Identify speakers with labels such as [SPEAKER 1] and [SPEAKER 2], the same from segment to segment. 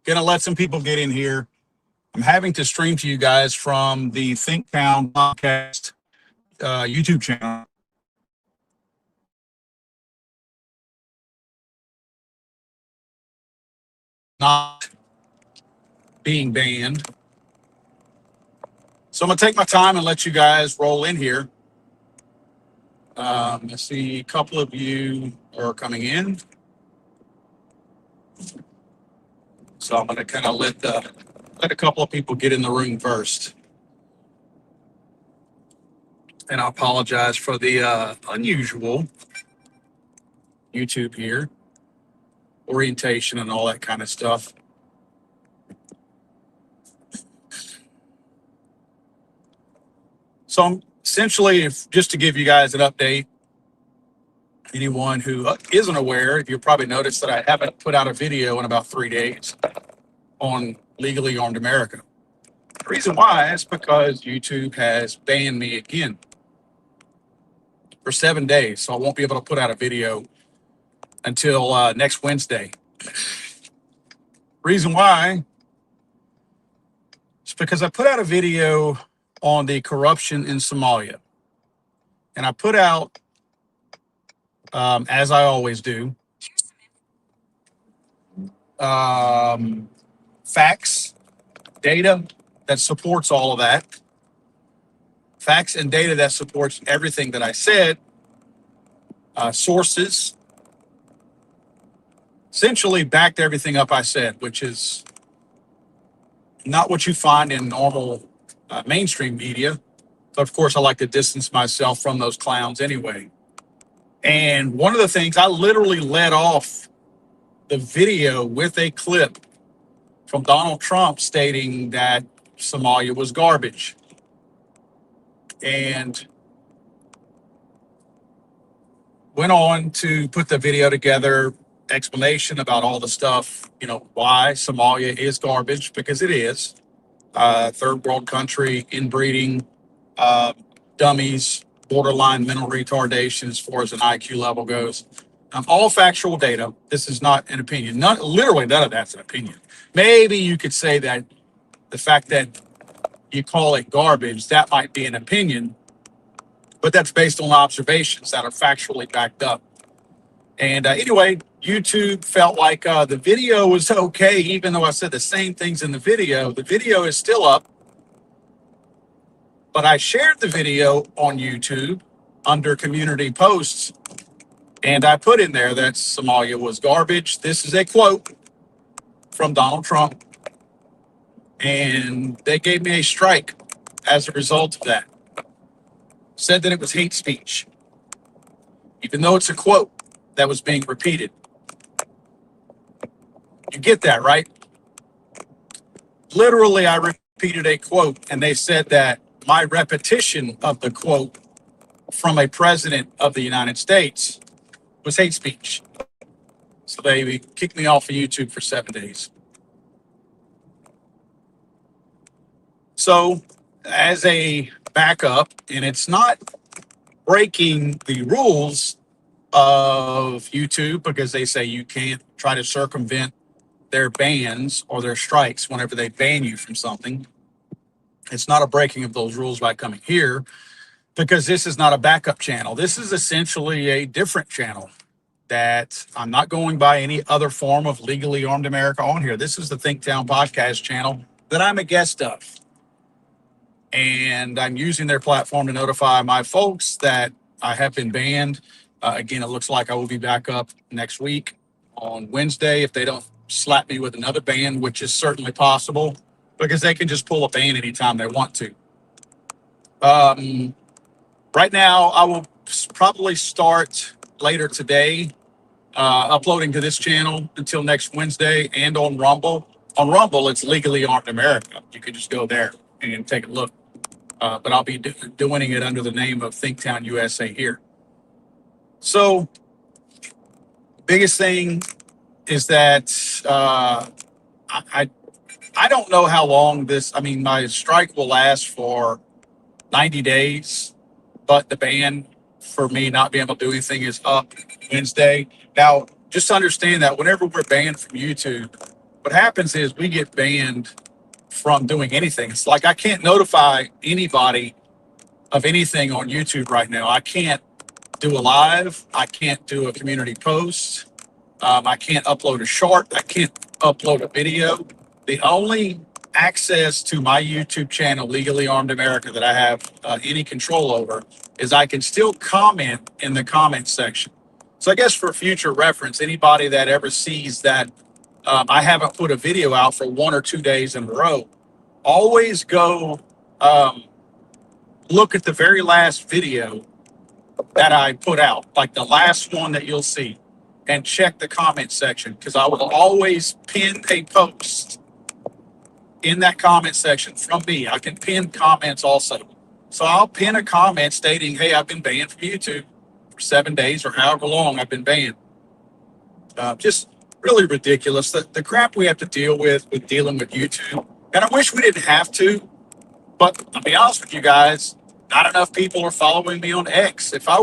[SPEAKER 1] Gonna let some people get in here. I'm having to stream to you guys from the ThinkTown podcast YouTube channel. Not being banned. So I'm gonna take my time and let you guys roll in here. I see a couple of you are coming in. So I'm gonna kind of let a couple of people get in the room first. And I apologize for the unusual YouTube here, orientation and all that kind of stuff. So I'm essentially, just to give you guys an update, anyone who isn't aware, you'll probably notice that I haven't put out a video in about 3 days on Legally Armed America. The reason why is because YouTube has banned me again for 7 days. So I won't be able to put out a video until next Wednesday. Reason why is because I put out a video on the corruption in Somalia. And I put out, as I always do, facts, data that supports all of that. Facts and data that supports everything that I said. Sources. Essentially backed everything up I said, which is not what you find in normal mainstream media. But of course, I like to distance myself from those clowns anyway. And one of the things, I literally led off the video with a clip from Donald Trump stating that Somalia was garbage. And went on to put the video together, explanation about all the stuff, why Somalia is garbage, because it is. Third world country, inbreeding, dummies, borderline mental retardation as far as an IQ level goes. All factual data. This is not an opinion. Literally none of that's an opinion. Maybe you could say that the fact that you call it garbage, that might be an opinion, but that's based on observations that are factually backed up. And anyway, YouTube felt like the video was okay, even though I said the same things in the video. The video is still up, but I shared the video on YouTube under community posts, and I put in there that Somalia was garbage. This is a quote from Donald Trump, and they gave me a strike as a result of that. Said that it was hate speech, even though it's a quote that was being repeated. You get that, right? Literally, I repeated a quote, and they said that my repetition of the quote from a president of the United States was hate speech. So they kicked me off of YouTube for 7 days. So as a backup, and it's not breaking the rules of YouTube, because they say you can't try to circumvent their bans or their strikes whenever they ban you from something. It's not a breaking of those rules by coming here, because this is not a backup channel. This is essentially a different channel that I'm not going by any other form of Legally Armed America on here. This is the ThinkTown podcast channel that I'm a guest of. And I'm using their platform to notify my folks that I have been banned. Again, it looks like I will be back up next week on Wednesday if they don't slap me with another ban, which is certainly possible, because they can just pull a ban anytime they want to. Right now, I will probably start later today uploading to this channel until next Wednesday, and on Rumble. On Rumble, it's Legally Armed America. You can just go there and take a look. But I'll be doing it under the name of ThinkTown USA here. So, biggest thing is that I don't know how long my strike will last for 90 days, but the ban for me not being able to do anything is up Wednesday. Now, just understand that whenever we're banned from YouTube, what happens is we get banned from doing anything. It's like I can't notify anybody of anything on YouTube right now. I can't do a live. I can't do a community post. I can't upload a short. I can't upload a video. The only access to my YouTube channel, Legally Armed America, that I have any control over is I can still comment in the comment section. So I guess for future reference, anybody that ever sees that I haven't put a video out for 1 or 2 days in a row, always go look at the very last video that I put out, like the last one that you'll see, and check the comment section, because I will always pin a post in that comment section from me. I can pin comments also. So I'll pin a comment stating, hey, I've been banned from YouTube for 7 days or however long I've been banned. Just really ridiculous. The crap we have to deal with dealing with YouTube. And I wish we didn't have to, but I'll be honest with you guys, not enough people are following me on X. If I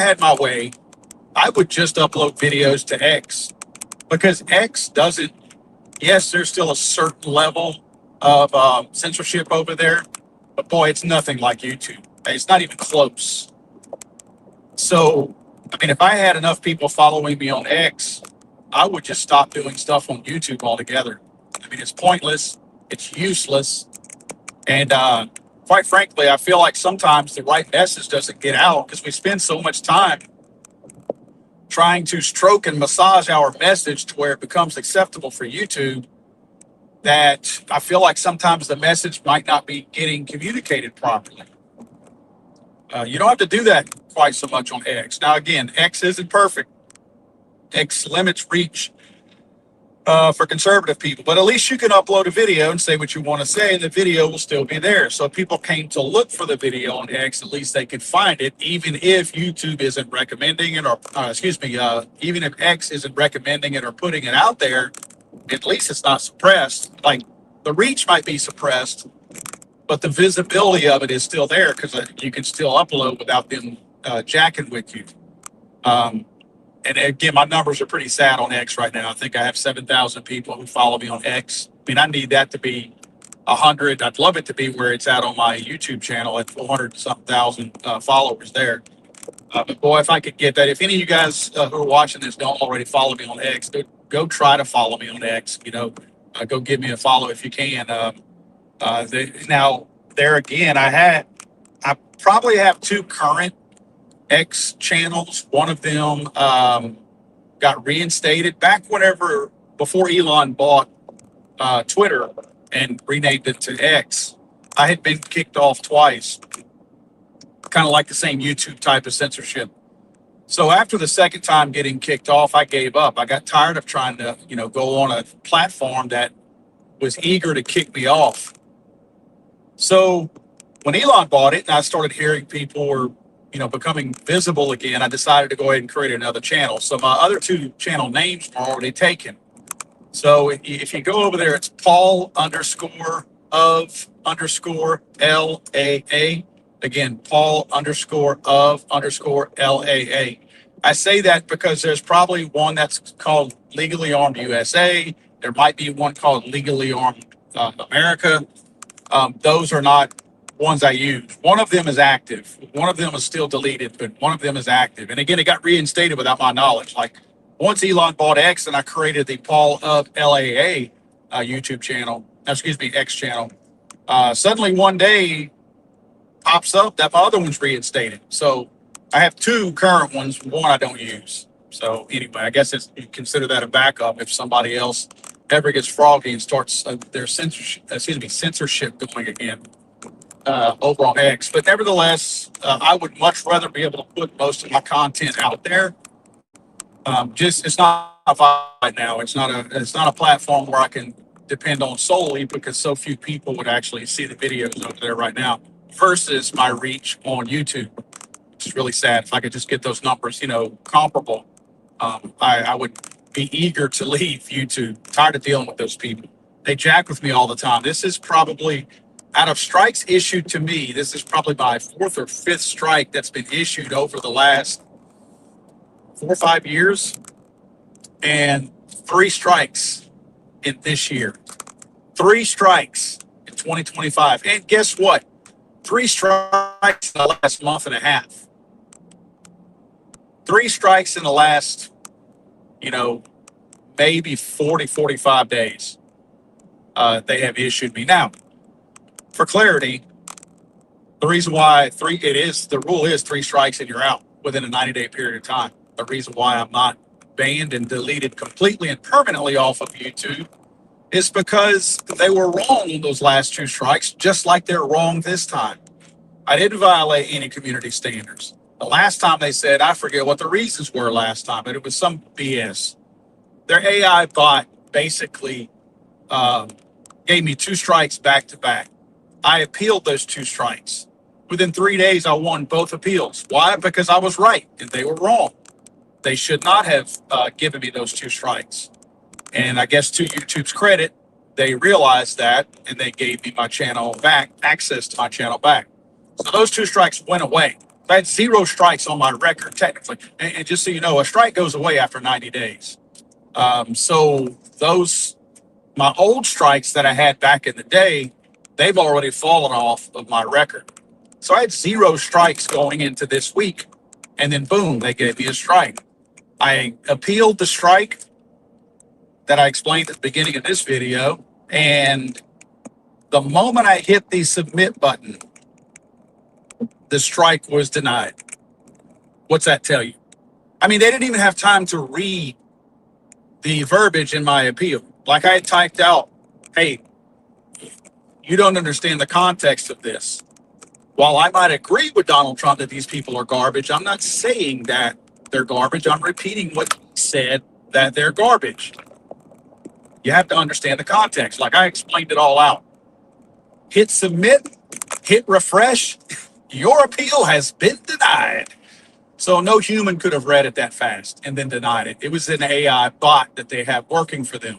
[SPEAKER 1] had my way, I would just upload videos to X, because X doesn't, yes, there's still a certain level of censorship over there, but boy, it's nothing like YouTube. It's not even close. So, I mean, if I had enough people following me on X, I would just stop doing stuff on YouTube altogether. I mean, it's pointless, it's useless, and quite frankly, I feel like sometimes the right message doesn't get out because we spend so much time trying to stroke and massage our message to where it becomes acceptable for YouTube, that I feel like sometimes the message might not be getting communicated properly. You don't have to do that quite so much on X. Now, again, X isn't perfect. X limits reach for conservative people, but at least you can upload a video and say what you want to say, and the video will still be there. So if people came to look for the video on X, at least they could find it, even if YouTube isn't recommending it, or even if X isn't recommending it or putting it out there, at least it's not suppressed. Like, the reach might be suppressed, but the visibility of it is still there, because you can still upload without them jacking with you. And again, my numbers are pretty sad on X right now. I think I have 7,000 people who follow me on X. I mean, I need that to be 100. I'd love it to be where it's at on my YouTube channel at 400-something thousand followers there. But boy, if I could get that, if any of you guys who are watching this don't already follow me on X, go try to follow me on X. Go give me a follow if you can. Now, there again, I probably have 2 current X channels. One of them got reinstated back before Elon bought Twitter and renamed it to X. I had been kicked off twice, kind of like the same YouTube type of censorship. So after the second time getting kicked off, I gave up. I got tired of trying to, go on a platform that was eager to kick me off. So when Elon bought it and I started hearing people were becoming visible again, I decided to go ahead and create another channel. So my other 2 channel names are already taken. So if you go over there, it's Paul_of_LAA. Again, Paul_of_LAA. I say that because there's probably one that's called Legally Armed USA. There might be one called Legally Armed America. Those are not ones I use. One of them is active. One of them is still deleted, but one of them is active. And again, it got reinstated without my knowledge. Like, once Elon bought X and I created the Paul of LAA YouTube channel, X channel, suddenly one day pops up that my other one's reinstated. So I have 2 current ones. One I don't use. So anyway, I guess you consider that a backup if somebody else ever gets froggy and starts their censorship going again. Over on X. But nevertheless, I would much rather be able to put most of my content out there. It's not right now. It's not a platform where I can depend on solely, because so few people would actually see the videos over there right now versus my reach on YouTube. It's really sad. If I could just get those numbers, comparable, I would be eager to leave YouTube. Tired of dealing with those people. They jack with me all the time. This is probably, out of strikes issued to me, this is probably my 4th or 5th strike that's been issued over the last 4 or 5 years. And 3 strikes in this year. 3 strikes in 2025. And guess what? 3 strikes in the last month and a half. 3 strikes in the last, maybe 40, 45 days. They have issued me. Now, for clarity, the reason why the rule is 3 strikes and you're out within a 90-day period of time. The reason why I'm not banned and deleted completely and permanently off of YouTube is because they were wrong in those last 2 strikes, just like they're wrong this time. I didn't violate any community standards. The last time they said, I forget what the reasons were last time, but it was some BS. Their AI bot basically gave me 2 strikes back to back. I appealed those 2 strikes. Within 3 days, I won both appeals. Why? Because I was right and they were wrong. They should not have given me those 2 strikes. And I guess to YouTube's credit, they realized that and they gave me my channel back, access to my channel back. So those 2 strikes went away. I had 0 strikes on my record, technically. And just so you know, a strike goes away after 90 days. So my old strikes that I had back in the day, they've already fallen off of my record. So I had 0 strikes going into this week. And then boom, they gave me a strike. I appealed the strike that I explained at the beginning of this video. And the moment I hit the submit button, the strike was denied. What's that tell you? I mean, they didn't even have time to read the verbiage in my appeal. Like I had typed out, hey, you don't understand the context of this. While I might agree with Donald Trump that these people are garbage, I'm not saying that they're garbage. I'm repeating what he said, that they're garbage. You have to understand the context. Like I explained it all out. Hit submit, hit refresh. Your appeal has been denied. So no human could have read it that fast and then denied it. It was an AI bot that they have working for them.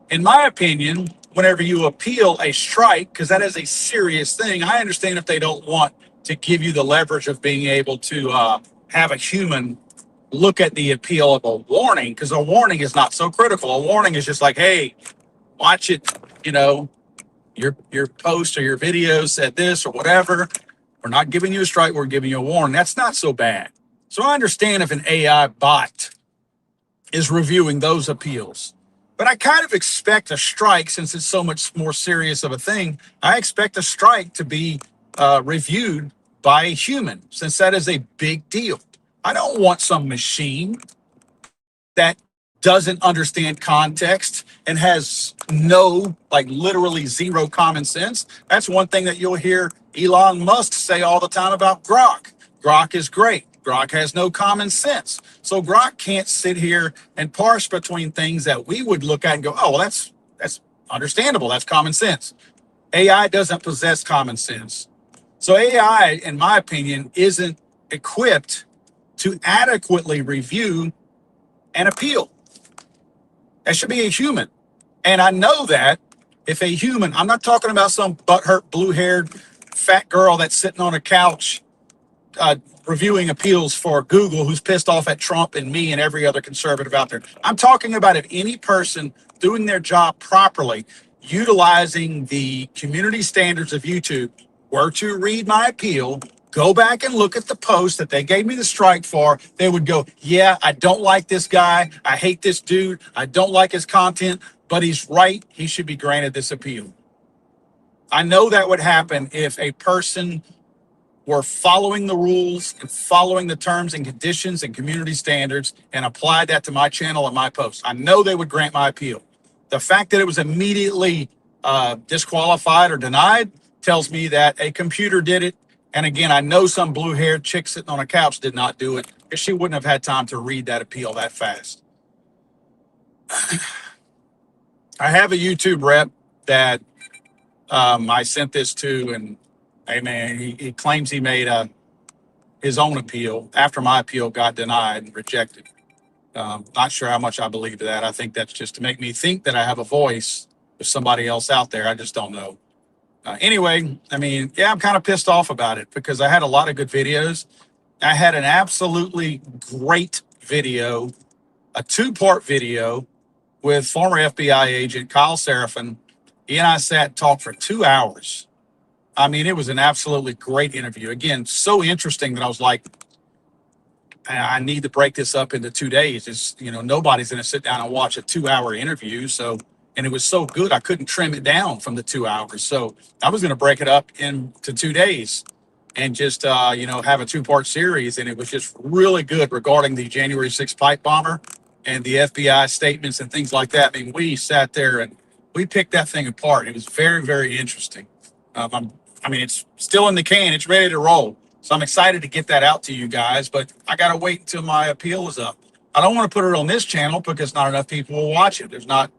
[SPEAKER 1] In my opinion, whenever you appeal a strike, because that is a serious thing, I understand if they don't want to give you the leverage of being able to have a human look at the appeal of a warning, because a warning is not so critical. A warning is just like, hey, watch it, your post or your video said this or whatever. We're not giving you a strike, we're giving you a warning. That's not so bad. So I understand if an AI bot is reviewing those appeals. But I kind of expect a strike, since it's so much more serious of a thing, I expect a strike to be reviewed by a human, since that is a big deal. I don't want some machine that doesn't understand context and has literally 0 common sense. That's one thing that you'll hear Elon Musk say all the time about Grok. Grok is great. Grok has no common sense. So Grok can't sit here and parse between things that we would look at and go, oh, well, that's understandable. That's common sense. AI doesn't possess common sense. So AI, in my opinion, isn't equipped to adequately review an appeal. That should be a human. And I know that if a human, I'm not talking about some butthurt, blue-haired, fat girl that's sitting on a couch reviewing appeals for Google who's pissed off at Trump and me and every other conservative out there. I'm talking about if any person doing their job properly, utilizing the community standards of YouTube, were to read my appeal, go back and look at the post that they gave me the strike for, they would go, yeah, I don't like this guy. I hate this dude. I don't like his content, but he's right. He should be granted this appeal. I know that would happen if a person were following the rules and following the terms and conditions and community standards and applied that to my channel and my posts. I know they would grant my appeal. The fact that it was immediately disqualified or denied tells me that a computer did it. And again, I know some blue-haired chick sitting on a couch did not do it, because she wouldn't have had time to read that appeal that fast. I have a YouTube rep that I sent this to, and hey man, he claims he made his own appeal after my appeal got denied and rejected. Not sure how much I believe that. I think that's just to make me think that I have a voice with somebody else out there. I just don't know. Anyway, I mean, yeah, I'm kind of pissed off about it, because I had a lot of good videos. I had an absolutely great video a two-part video with former FBI agent Kyle Seraphin. He and I sat and talked for 2 hours. I mean, it was an absolutely great interview. Again, so interesting that I was like, I need to break this up into 2 days. It's, nobody's going to sit down and watch a 2 hour interview. So, and it was so good, I couldn't trim it down from the 2 hours. So I was going to break it up into 2 days and just, have a two-part series. And it was just really good regarding the January 6th pipe bomber and the FBI statements and things like that. I mean, we sat there and we picked that thing apart. It was very, very interesting. It's still in the can. It's ready to roll. So I'm excited to get that out to you guys, but I got to wait until my appeal is up. I don't want to put it on this channel because not enough people will watch it. There's not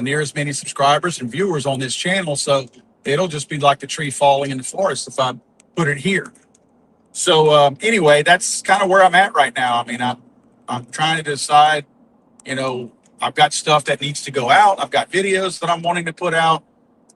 [SPEAKER 1] near as many subscribers and viewers on this channel. So it'll just be like the tree falling in the forest if I put it here. So anyway, that's kind of where I'm at right now. I mean, I'm trying to decide, I've got stuff that needs to go out. I've got videos that I'm wanting to put out.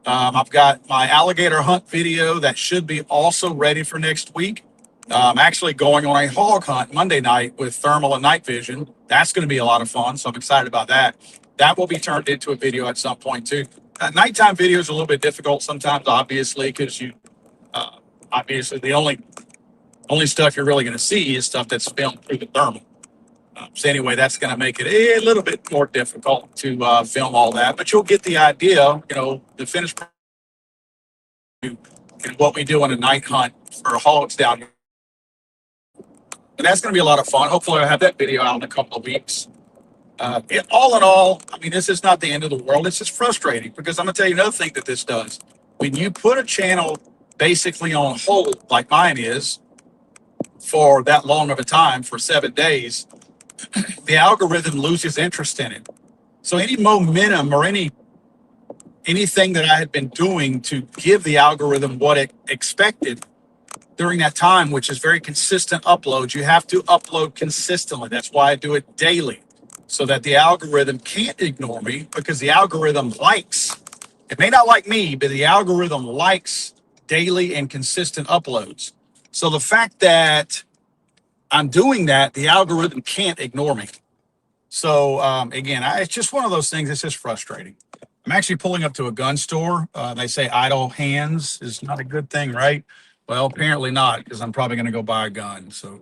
[SPEAKER 1] I've got my alligator hunt video that should be also ready for next week. I'm actually going on a hog hunt Monday night with thermal and night vision. That's going to be a lot of fun. So I'm excited about that. That will be turned into a video at some point too. Nighttime video is a little bit difficult sometimes, obviously, because obviously the only stuff you're really going to see is stuff that's filmed through the thermal. So anyway, that's going to make it a little bit more difficult to film all that, but you'll get the idea, the finished and what we do on a night hunt for hogs down here. And that's going to be a lot of fun. Hopefully I'll have that video out in a couple of weeks. All in all, I mean, this is not the end of the world. It's just frustrating because I'm going to tell you another thing that this does. When you put a channel basically on hold like mine is for that long of a time, for 7 days, the algorithm loses interest in it. So any momentum or anything that I had been doing to give the algorithm what it expected during that time, which is very consistent uploads, you have to upload consistently. That's why I do it daily, so that the algorithm can't ignore me, because the algorithm it may not like me, but the algorithm likes daily and consistent uploads. So the fact that I'm doing that, the algorithm can't ignore me. So again, it's just one of those things. It's just frustrating. I'm actually pulling up to a gun store. They say idle hands is not a good thing, right? Well, apparently not, because I'm probably going to go buy a gun. So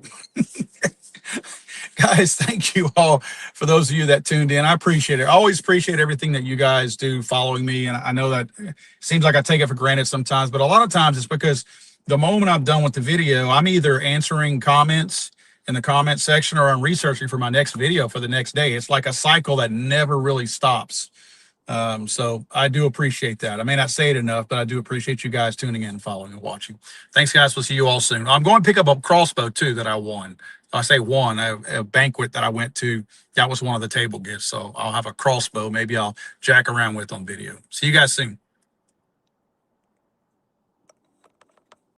[SPEAKER 1] guys, thank you all for those of you that tuned in. I appreciate it. I always appreciate everything that you guys do following me. And I know that it seems like I take it for granted sometimes, but a lot of times it's because the moment I'm done with the video, I'm either answering comments in the comment section or I'm researching for my next video for the next day. It's like a cycle that never really stops. So I do appreciate that. I may not say it enough, but I do appreciate you guys tuning in, following, and watching. Thanks, guys. We'll see you all soon. I'm going to pick up a crossbow too that I won. I say won, a banquet that I went to. That was one of the table gifts. So I'll have a crossbow. Maybe I'll jack around with on video. See you guys soon.